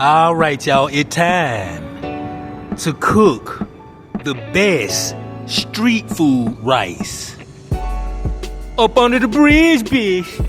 All right, y'all, it's time to cook the best street food rice. Up under the bridge, bitch.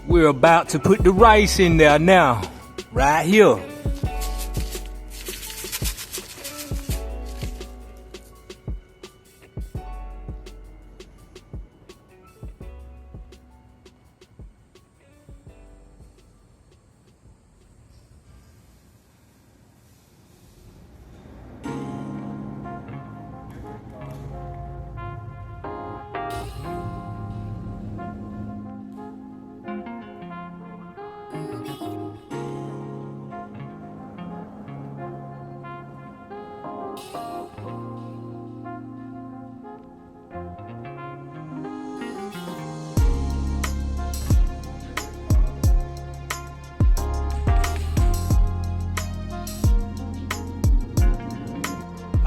We're about to put the rice in there now, right here.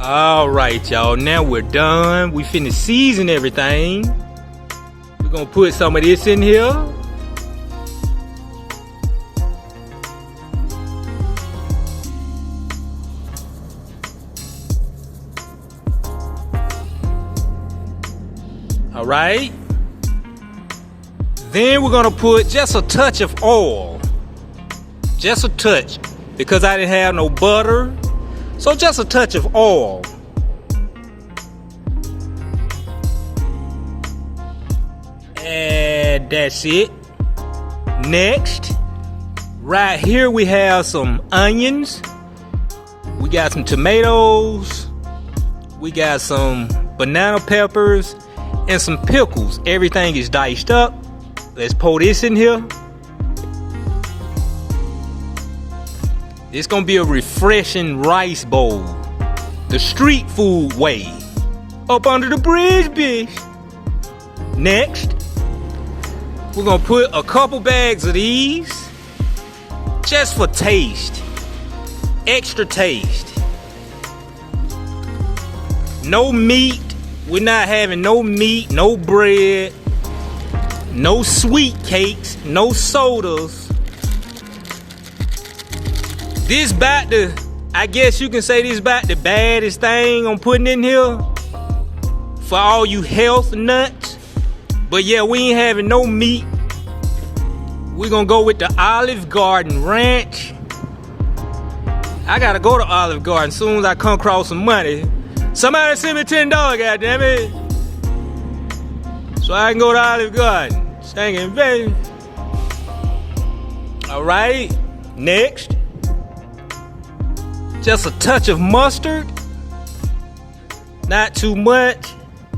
All right, y'all, now we're done. We finna season everything. We're gonna put some of this in here. All right. Then we're gonna put just a touch of oil. Just a touch, because I didn't have no butter. So just a touch of oil. And that's it. Next, right here we have some onions. We got some tomatoes. We got some banana peppers and some pickles. Everything is diced up. Let's pour this in here. It's gonna be a refreshing rice bowl. The street food way. Up under the bridge, bitch. Next, we're gonna put a couple bags of these. Just for taste. Extra taste. No meat. We're not having no meat, no bread, no sweet cakes, no sodas. This about the, I guess you can say this about the baddest thing I'm putting in here for all you health nuts. But yeah, we ain't having no meat. We're gonna go with the Olive Garden Ranch. I gotta go to Olive Garden as soon as I come across some money. Somebody send me $10, goddammit, so I can go to Olive Garden. Stinking baby. Alright, next. Just a touch of mustard. Not too much,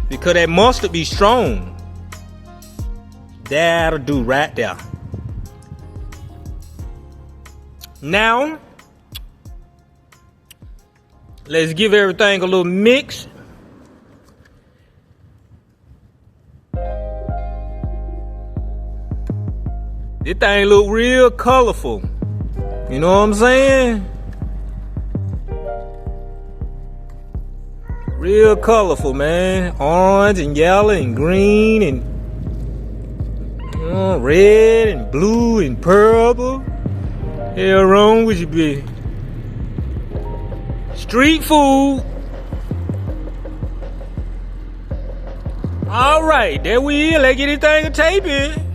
because that mustard be strong. That'll do right there. Now, let's give everything a little mix. This thing look real colorful. You know what I'm saying? Real colorful, man. Orange and yellow and green and red and blue and purple. Hell wrong with you, be? Street food. Alright, there we is. Let's get this thing a tape in.